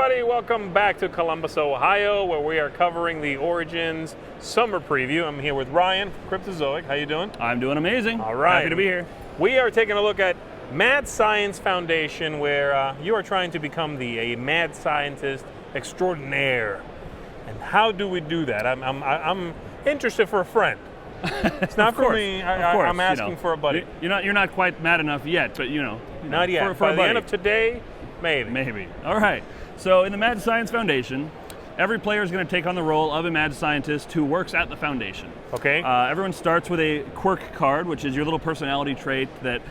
everybody. Welcome back to Columbus, Ohio, where we are covering the Origins Summer Preview. I'm here with Ryan from Cryptozoic. How you doing? I'm doing amazing. All right. Happy to be here. We are taking a look at Mad Science Foundation, where you are trying to become a mad scientist extraordinaire. And how do we do that? I'm interested for a friend. It's not for me. I'm asking for a buddy. You're not quite mad enough yet, but not yet. For By the end of today, maybe. Maybe. All right. So in the Mad Science Foundation, every player is going to take on the role of a mad scientist who works at the foundation. Okay. Everyone starts with a quirk card, which is your little personality trait that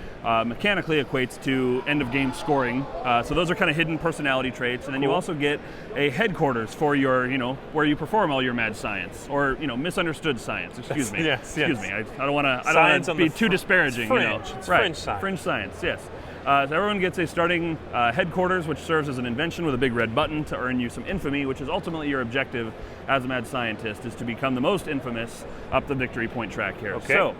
mechanically equates to end-of-game scoring. So those are kind of hidden personality traits. And then you also get a headquarters for your, where you perform all your mad science, or, misunderstood science. Excuse me. Excuse me. I don't want to be too disparaging. Fringe. It's right. fringe science. Fringe science, yes. So everyone gets a starting headquarters, which serves as an invention with a big red button to earn you some infamy, which is ultimately your objective as a mad scientist, is to become the most infamous up the victory point track here. Okay. So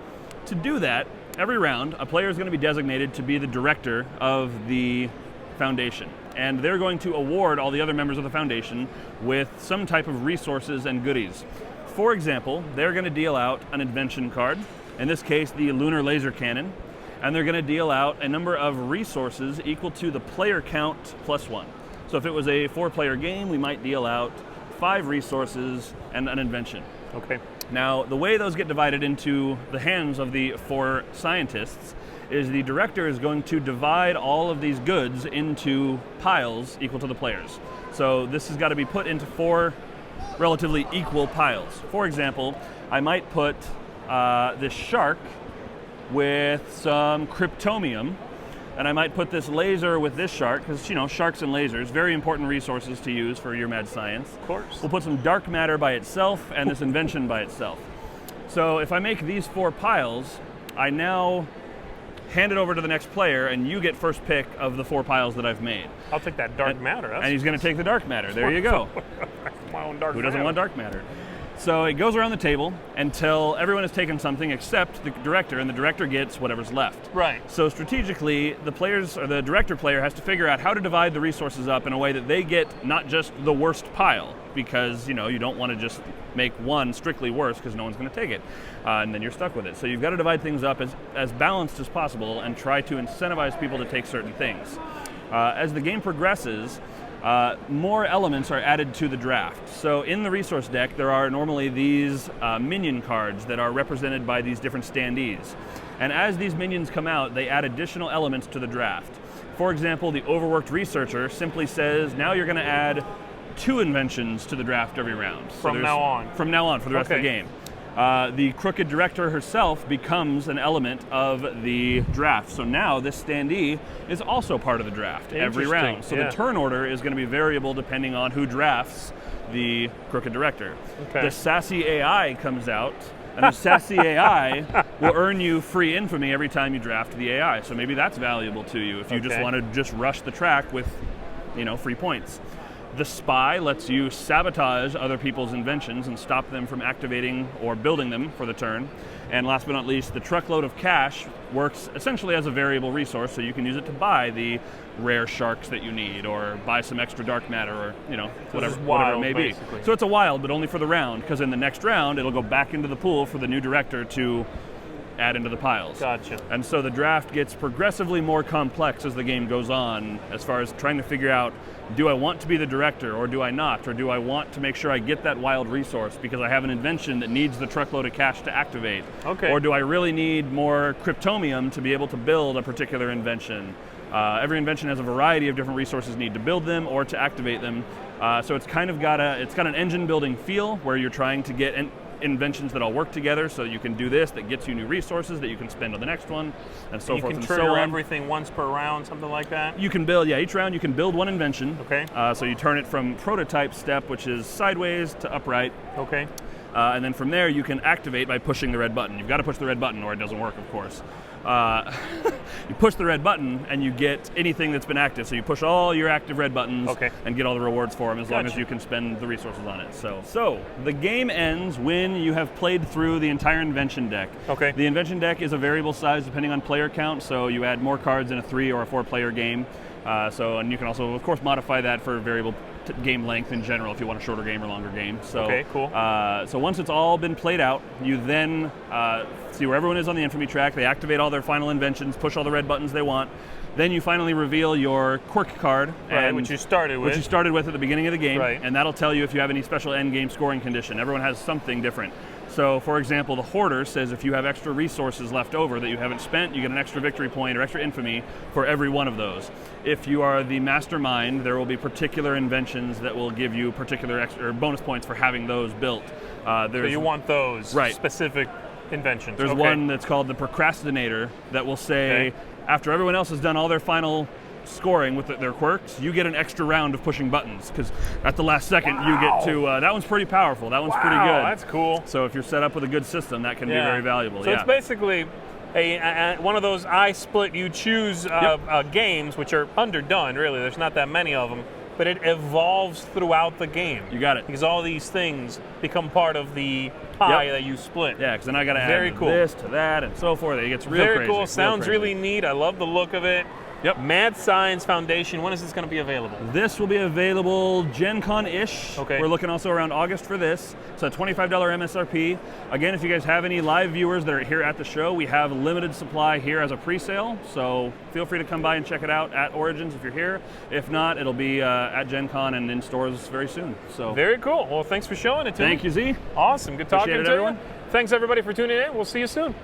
to do that, every round, a player is going to be designated to be the director of the foundation. And they're going to award all the other members of the foundation with some type of resources and goodies. For example, they're going to deal out an invention card, in this case, the lunar laser cannon. And they're going to deal out a number of resources equal to the player count plus 1. So if it was a 4-player game, we might deal out 5 resources and an invention. Okay. Now, the way those get divided into the hands of the 4 scientists is the director is going to divide all of these goods into piles equal to the players. So this has got to be put into 4 relatively equal piles. For example, I might put this shark with some cryptomium, and I might put this laser with this shark, because sharks and lasers, very important resources to use for your mad science. Of course. We'll put some dark matter by itself and this invention by itself. So if I make these 4 piles, I now hand it over to the next player, and you get first pick of the 4 piles that I've made. I'll take that dark matter. And he's going to take the dark matter. There you go. My own dark Who doesn't matter. want dark matter? So it goes around the table until everyone has taken something except the director, and the director gets whatever's left. Right. So strategically, the players, or the director player, has to figure out how to divide the resources up in a way that they get not just the worst pile, because you don't want to just make one strictly worse because no one's going to take it, and then you're stuck with it. So you've got to divide things up as balanced as possible and try to incentivize people to take certain things. As the game progresses, more elements are added to the draft. So in the resource deck, there are normally these minion cards that are represented by these different standees. And as these minions come out, they add additional elements to the draft. For example, the overworked researcher simply says, now you're going to add 2 inventions to the draft every round. From now on. From now on, for the rest of the game. The crooked director herself becomes an element of the draft. So now this standee is also part of the draft every round. So the turn order is going to be variable depending on who drafts the crooked director. Okay. The sassy AI comes out, and the sassy AI will earn you free infamy every time you draft the AI. So maybe that's valuable to you if you just want to just rush the track with, free points. The spy lets you sabotage other people's inventions and stop them from activating or building them for the turn. And last but not least, the truckload of cash works essentially as a variable resource, so you can use it to buy the rare sharks that you need, or buy some extra dark matter, or whatever it may be. So it's a wild, but only for the round, because in the next round it'll go back into the pool for the new director to add into the piles. Gotcha. And so the draft gets progressively more complex as the game goes on, as far as trying to figure out, do I want to be the director, or do I not? Or do I want to make sure I get that wild resource because I have an invention that needs the truckload of cash to activate? Okay. Or do I really need more cryptomium to be able to build a particular invention? Every invention has a variety of different resources you need to build them or to activate them. So it's kind of got an engine building feel where you're trying to get inventions that all work together, so you can do this that gets you new resources that you can spend on the next one, and so forth and so on. You can trigger everything once per round, something like that? You can build, each round you can build one invention. Okay. So you turn it from prototype step, which is sideways, to upright. Okay. And then from there you can activate by pushing the red button. You've got to push the red button or it doesn't work, of course. You push the red button and you get anything that's been active. So you push all your active red buttons and get all the rewards for them as long as you can spend the resources on it. So the game ends when you have played through the entire invention deck. Okay. The invention deck is a variable size depending on player count, so you add more cards in a 3 or a 4 player game. And you can also, of course, modify that for variable game length in general if you want a shorter game or longer game. So, okay, cool. So once it's all been played out, you then see where everyone is on the infamy track. They activate all their final inventions, push all the red buttons they want. Then you finally reveal your quirk card, which you started with. Which you started with at the beginning of the game, right. And that'll tell you if you have any special end game scoring condition. Everyone has something different. So, for example, the Hoarder says if you have extra resources left over that you haven't spent, you get an extra victory point or extra infamy for every one of those. If you are the Mastermind, there will be particular inventions that will give you particular extra or bonus points for having those built. So you want those specific inventions. There's one that's called the Procrastinator that will say, after everyone else has done all their final scoring with their quirks, you get an extra round of pushing buttons, because at the last second you get to, that one's pretty powerful, that one's pretty good. That's cool. So if you're set up with a good system, that can be very valuable. So it's basically one of those I split, you choose games, which are underdone, really, there's not that many of them, but it evolves throughout the game. You got it. Because all these things become part of the pie that you split. Yeah, because then I got to add this to that and so forth. It gets real crazy. Very cool. Sounds really neat. I love the look of it. Yep. Mad Science Foundation, when is this going to be available? This will be available Gen Con-ish. Okay. We're looking also around August for this. It's a $25 MSRP. Again, if you guys have any live viewers that are here at the show, we have limited supply here as a pre-sale, so feel free to come by and check it out at Origins if you're here. If not, it'll be at Gen Con and in stores very soon. So very cool. Well, thanks for showing it to me. Thank you, Z. Awesome. Good talking to everyone. you. Thanks, everybody, for tuning in. We'll see you soon.